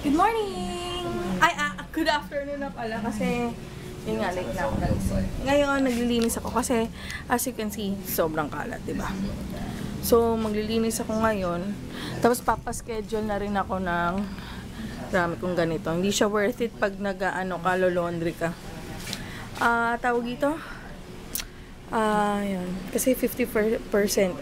Good morning! Ay, good afternoon na pala kasi yun nga, late na ako nagising. Ngayon, naglilinis ako kasi as you can see, sobrang kalat, diba? So, maglilinis ako ngayon. Tapos, papaschedule na rin ako ng marami kong ganito. Hindi siya worth it pag laundry ka. Tawag dito? Yan. Kasi 50%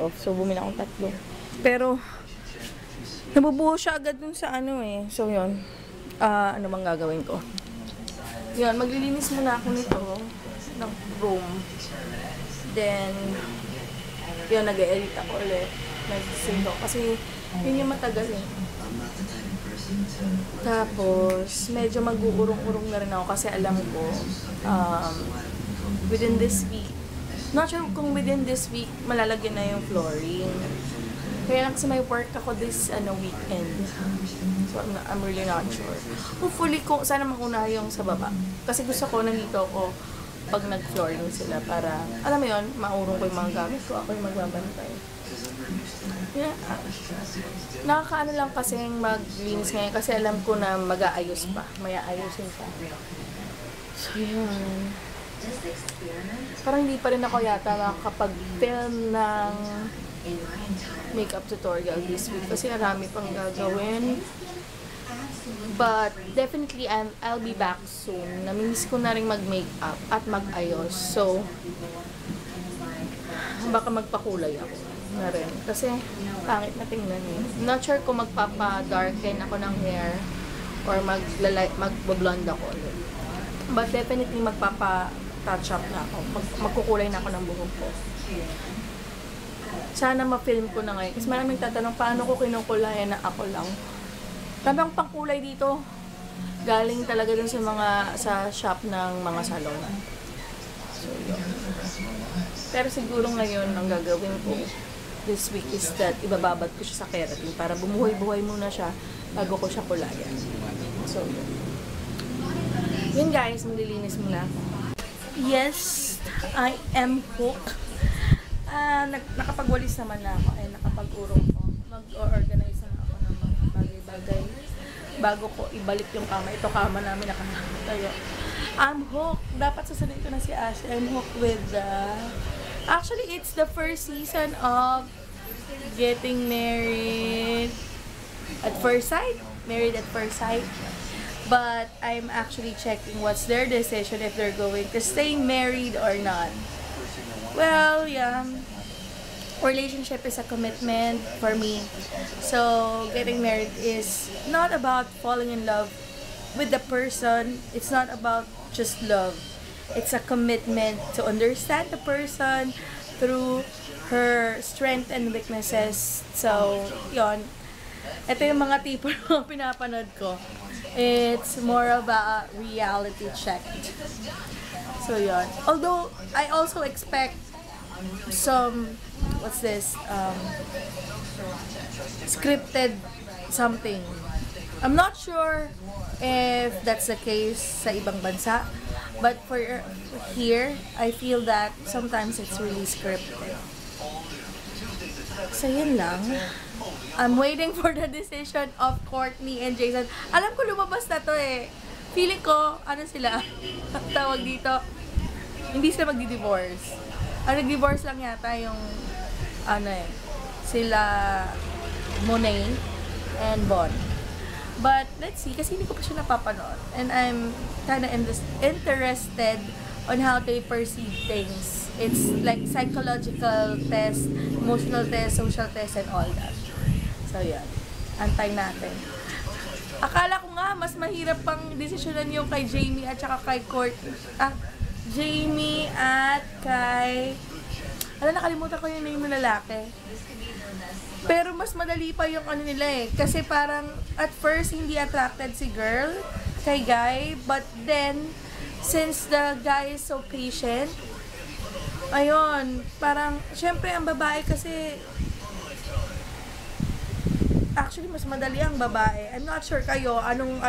off. So, bumili akong 3. Pero, nabubuho siya agad dun sa So, yun. Ano bang gagawin ko? Yun, maglilinis muna ako nito ng room. Then, yun, nag-e-edit ako ulit. Nag-save ako. Kasi, yun yung matagal eh. Tapos, medyo mag-uurong-urong na rin ako kasi alam ko, within this week, not sure kung within this week, malalagyan na yung flooring. Kaya lang kasi may work ako this weekend. So, I'm really not sure. Hopefully, sana mauna yung sa baba. Kasi gusto ko, nandito ako pag nag-flooring sila para, alam mo yun, maurong ko yung mga gamit ko. Ako yung magbabantay. Yeah. Nakakaano lang kasi maglinis ngayon kasi alam ko na mag-aayos pa. May aayusin pa. So, yun. Parang hindi pa rin ako yata makakapag-film ng makeup tutorial this week kasi marami pang gagawin. But definitely I'll be back soon. Namimiss ko na rin mag-makeup at mag-ayos. So baka magpakulay ako na rin kasi pangit na tingnan eh. Not sure kung magpapa-darken ako ng hair or mag-blonde ako ulit. But definitely magpapa-touch up na ako. Magkukulay na ako ng buhok ko. Sana ma-film ko na ngayon. Kasi maraming tatanong, paano ko kinukulayan na ako lang? Tamang pangkulay dito. Galing talaga dun sa shop ng mga salon. So, yun. Pero siguro ngayon, ang gagawin ko this week is that ibababad ko siya sa keratin para bumuhay-buhay muna siya bago ko siya kulayan. So, yun. Yun guys, maglilinis muna ako. Yes, I am hooked. Nakapagwalis naman na ako ay nakapag-urong ko. Mag-organize na ako ng mga bagay-bagay bago ko ibalik yung kama. Ito kama namin nakatayo. I'm hooked. Dapat sasabihin ko na si Ash. I'm hooked with actually, it's the first season of Getting Married at First Sight. Married at First Sight. But I'm actually checking what's their decision if they're going to stay married or not. Well, yeah. Relationship is a commitment for me. So, getting married is not about falling in love with the person. It's not about just love. It's a commitment to understand the person through her strength and weaknesses. So, yon. Ito yung mga tipo ng pinapanood ko. It's more of a reality check. So, yon. Although, I also expect some, what's this, scripted something. I'm not sure if that's the case sa ibang bansa, but for here, I feel that sometimes it's really scripted. So, yun lang. I'm waiting for the decision of Courtney and Jason. Alam ko lumabas na to eh. Feeling ko, sila? Tawag dito, hindi sila magdi-divorce. Nag-divorce lang yata yung, sila Monet and Bon. But, let's see, kasi hindi ko pa siya napapanood. And I'm kinda interested on how they perceive things. It's like psychological test, emotional test, social test, and all that. So, yan. Antay natin. Akala ko nga, mas mahirap pang desisyonan yung kay Jamie at saka kay Jamie at kay... nakalimutan ko yung name ng lalaki. Pero mas madali pa yung nila eh. Kasi parang at first hindi attracted si girl kay guy. But then, since the guy is so patient, ayun, parang, syempre ang babae kasi... Actually, mas madali ang babae. I'm not sure kayo, anong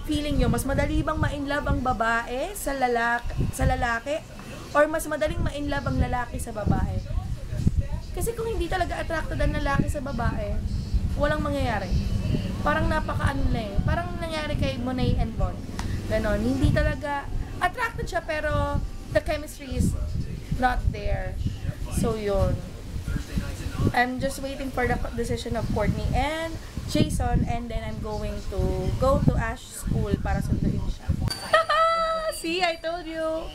feeling nyo? Mas madali bang ma-inlove ang babae sa lalaki? Or mas madaling ma-inlove ang lalaki sa babae? Kasi kung hindi talaga attracted ang lalaki sa babae, walang mangyayari. parang napaka-ano na eh. Parang nangyari kay Monet and Bon. Ganon. Hindi talaga, attracted siya pero the chemistry is not there. So, yun. I'm just waiting for the decision of Courtney and Jason, and then I'm going to go to Ash's school para sunduin siya. See, I told you.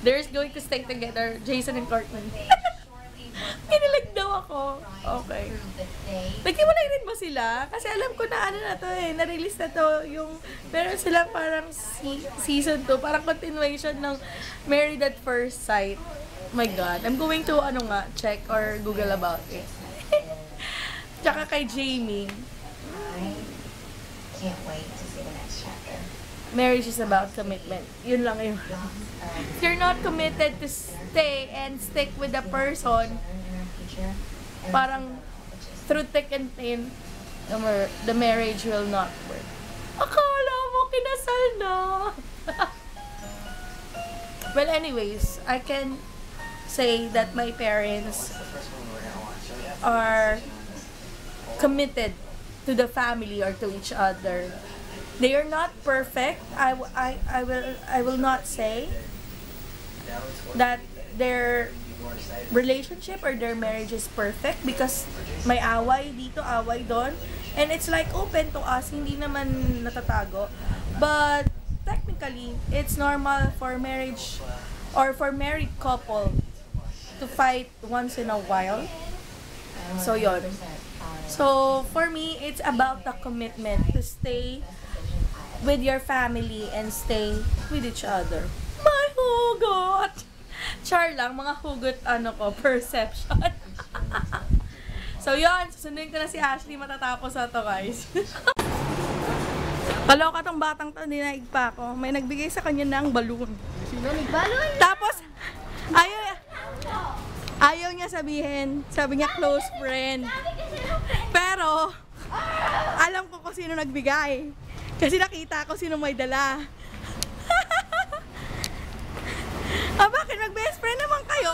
They're going to stay together, Jason and Courtney. Kinilig daw ako. Okay. Naghiwalay rin ba sila? Kasi alam ko na ano na to eh, na-release na to yung, meron silang parang season 2, parang continuation ng Married at First Sight. My God. I'm going to, check or Google about it. Tsaka kay Jamie. Can't wait to see the next chapter. Marriage is about commitment. Yun lang yun. If you're not committed to stay and stick with the person, parang through thick and thin, the marriage will not work. Akala mo, kinasal na. Well, anyways, I can say that my parents are committed to the family or to each other. They are not perfect. I will not say that their relationship or their marriage is perfect because may away dito, away doon. And it's like open to us, hindi naman natatago. But technically, it's normal for marriage or for married couple to fight once in a while. So, yun. So, for me, it's about the commitment to stay with your family and stay with each other. My hugot! Char lang, mga hugot, perception. So, yun. Susunduin ko na si Ashley. Matatapos na to, guys. Kaloka tong batang to, dinaig pa ako. May nagbigay sa kanya ng balloon. Sino nagbalon? Tapos, ayaw niya sabihin. Sabi niya, close friend. Pero, alam ko kung sino nagbigay. Kasi nakita ko sino may dala. Bakit? Mag-best friend naman kayo.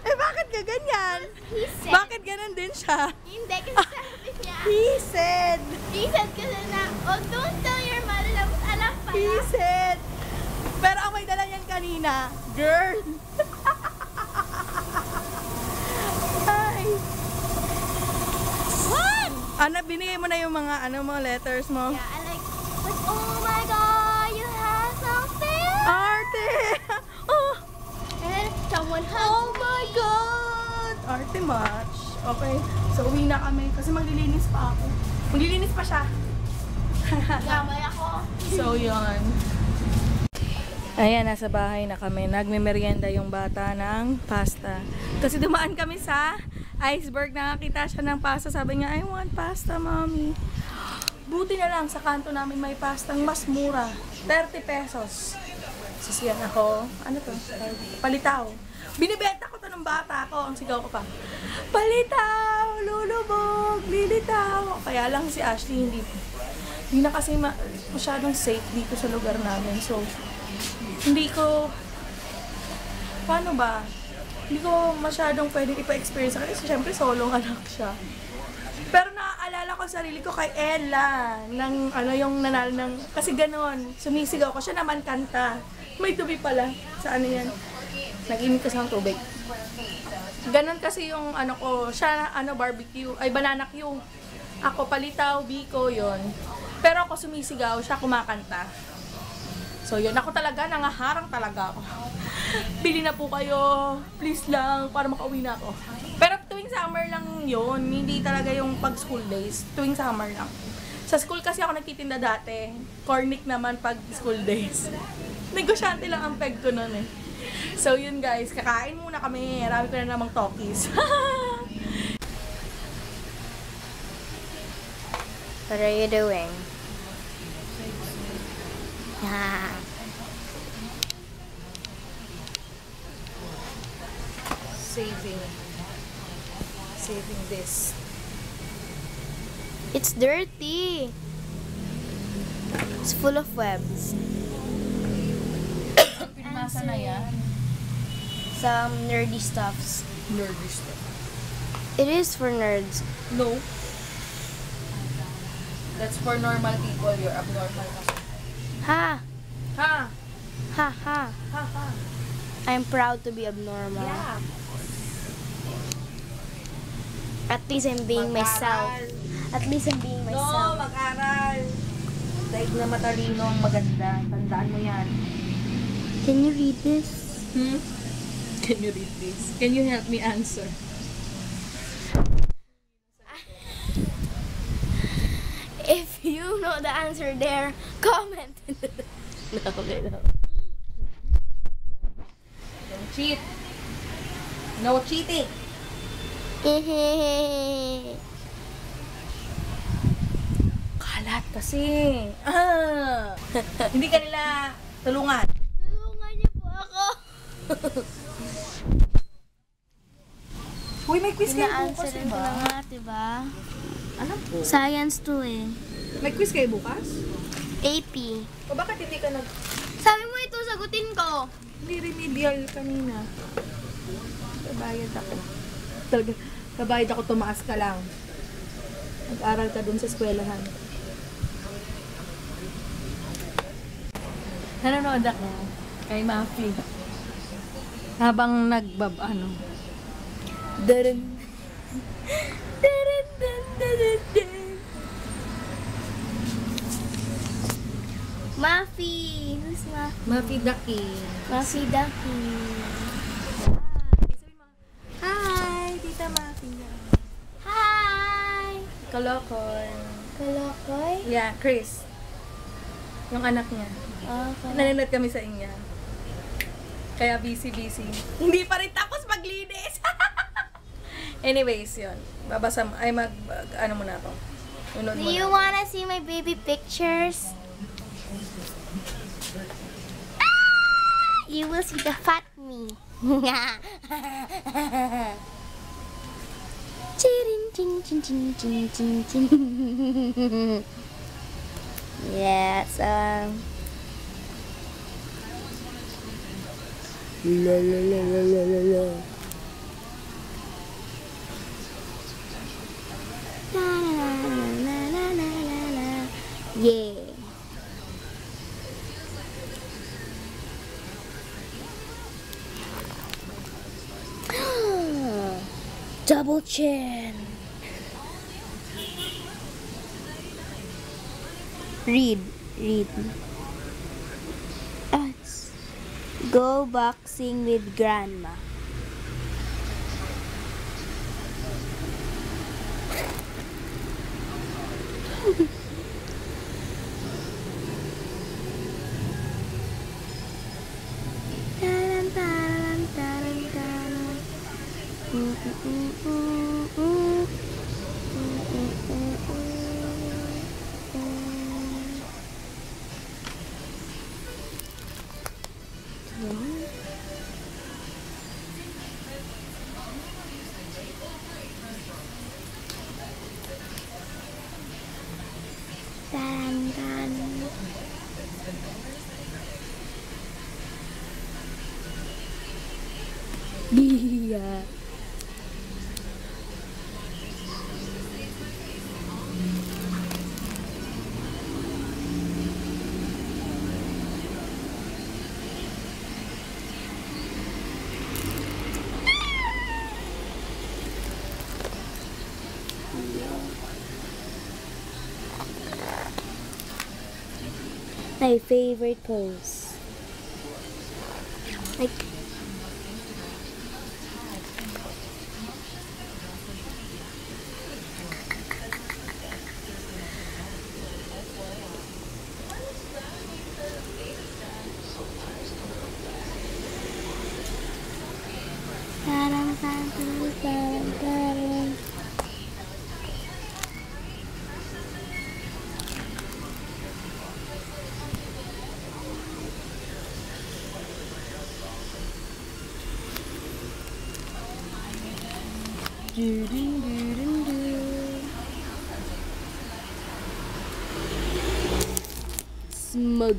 Bakit ka ganyan? He said. Bakit ganun din siya? Hindi, kasi sabi niya. He said. He said kasi na, oh, don't tell your mother na alam pala. He said. Pero ang may dala niyan kanina, girl. Ay. What? Binigay mo na yung mga, mga letters mo? Yeah, I like, oh my God, you have something? Arte! Oh! And then someone hugged Oh my God! Arte match. Okay. So, uwi na kami. Kasi maglilinis pa ako. Maglilinis pa siya. Gamay ako. So, yun. Ayan, nasa bahay na kami. Nagme-merienda yung bata ng pasta. Kasi dumaan kami sa Iceberg. Nakakita siya ng pasta. Sabi niya, I want pasta, mommy. Buti na lang sa kanto namin may pastang mas mura. 30 pesos. Sisiyan ako. Ano to? Palitaw. Binibenta ko to ng bata ko. Ang sigaw ko pa. Palitaw! Lulubog! Lilitaw! Kaya lang si Ashley hindi na kasi masyadong safe dito sa lugar namin. So, hindi ko masyadong pwedeng ipa-experience kasi syempre solong anak siya. Pero naaalala ko sarili ko kay Ella ng yung nanalo ng kasi ganon, sumisigaw ko siya naman kanta. May tubi pala sa yan. Nag-init kasi ng tubig. Ganon kasi yung siya barbecue, ay banana Q. Ako palitaw, biko, yon. Pero ako sumisigaw, siya kumakanta. So yun, ako talaga, nangaharang talaga ako. Bili na po kayo, please lang, para makauwi na ako. Pero tuwing summer lang yun, hindi talaga yung pag school days, tuwing summer lang. Sa school kasi ako nagtitinda dati, cornic naman pag school days. Negosyante lang ang peg ko nun eh. So yun guys, kakain muna kami, marami ko na namang talkies. What are you doing? Saving this. It's dirty. It's full of webs. Pinasa na yan. Some nerdy stuffs. Nerdy stuff. It is for nerds. No. That's for normal people. You're abnormal kasi. Ha! Ha? Ha ha. Ha ha. I'm proud to be abnormal. Yeah. At least I'm being myself. Mag-aral. At least I'm being No, myself. mag-aral. Daig na matalino ang maganda. Tandaan mo yan. Can you read this? Can you read this? Can you help me answer? If you know the answer there, comment. No, okay, no. Don't cheat. No cheating. Kalat kasi. Hindi ka nila tulungan. Tulungan niyo po ako. Uy, may quiz kayo bukas, Ina-answerin ko diba? na nga, diba? Alam ko. Science to eh. May quiz kayo bukas? AP. O bakit hindi ka nag... Sabi mo ito, sagutin ko. Hindi remedial kanina. Kabayad ako. Talaga, kabayad ako, tumaas ka lang. Nag-aral ka dun sa eskwelahan. Nanonood ako kay Mafi. Habang Daran. Daran, daran, daran, daran. Mafi. Who's Mafi? Mafi Daki. Mafi Ducky. Hi, Tita Mafi. Hi! Kalokoy. Kalokoy? Yeah, Chris. Yung anak niya. Okay. Nanonood kami sa inyo. Kaya busy. Hindi pa rin tapos maglinis. Anyways, yun. Ano muna ako. Unod Do muna. you wanna see my baby pictures? Ah! You will see the fat me. Chin, chin, chin, chin, chin, chin, chin. Yes. La la la la la la la. La la la la la la la. Yeah. Double chin. Read. Let's go boxing with grandma. Taran, taran, taran, taran. Taran, taran. Iya. My favorite pose. Like taran, taran, taran, taran. Smug.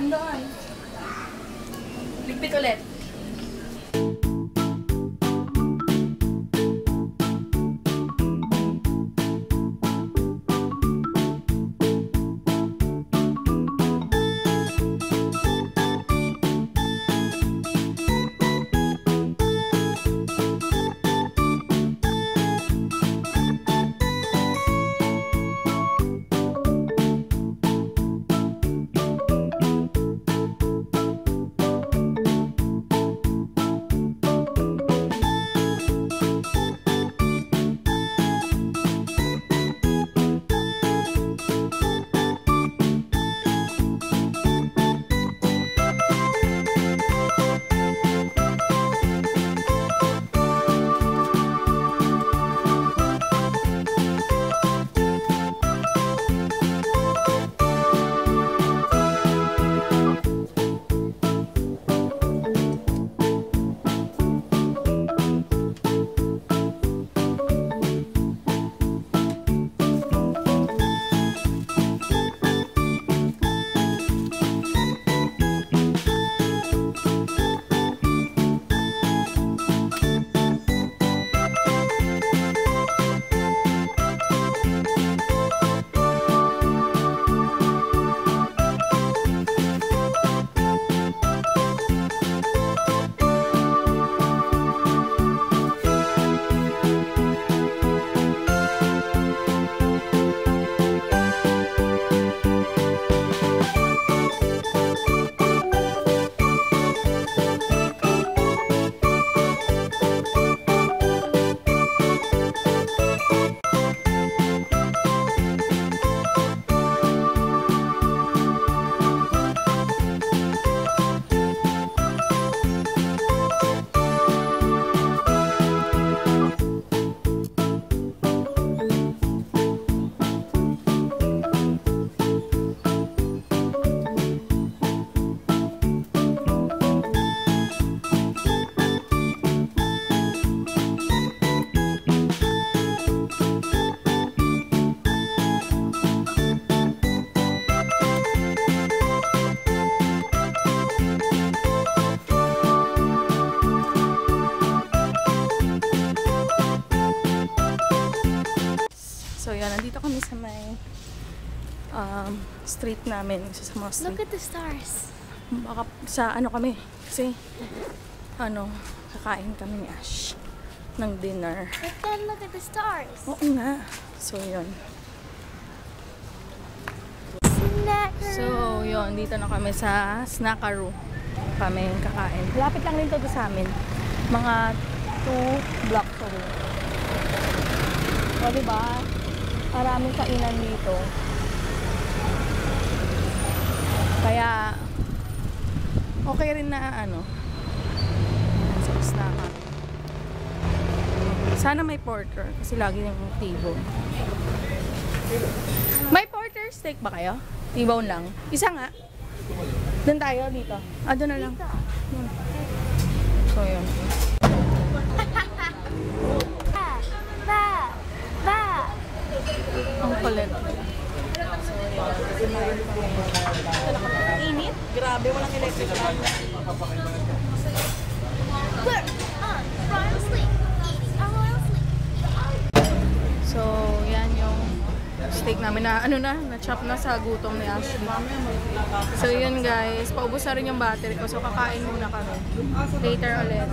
Doon. Ligpit ulit. So yan, nandito kami sa may street namin, isa sa mga street. Look at the stars. Baka sa ano kami, kasi kakain kami ni Ash ng dinner. But then look at the stars. Oo nga. So yun. Snacker. So yun, dito na kami sa Snackaroo. Kami kakain. Lapit lang din to sa amin. Mga 2 blocks away. O diba? Maraming kainan dito. Kaya okay rin na sa snacker. Sana may porter kasi lagi yung tibon. May porter steak ba kayo? Tibon lang. Isa nga. Doon tayo dito. Doon na lang. Doon. So yun. Ang kulit. So yun. Init? Grabe, walang electric fan. So, yan yung steak namin na na-chop na sa gutom ni Ashley. So, yun guys, paubos na rin yung battery ko. So, kakain muna kami. Later ulit.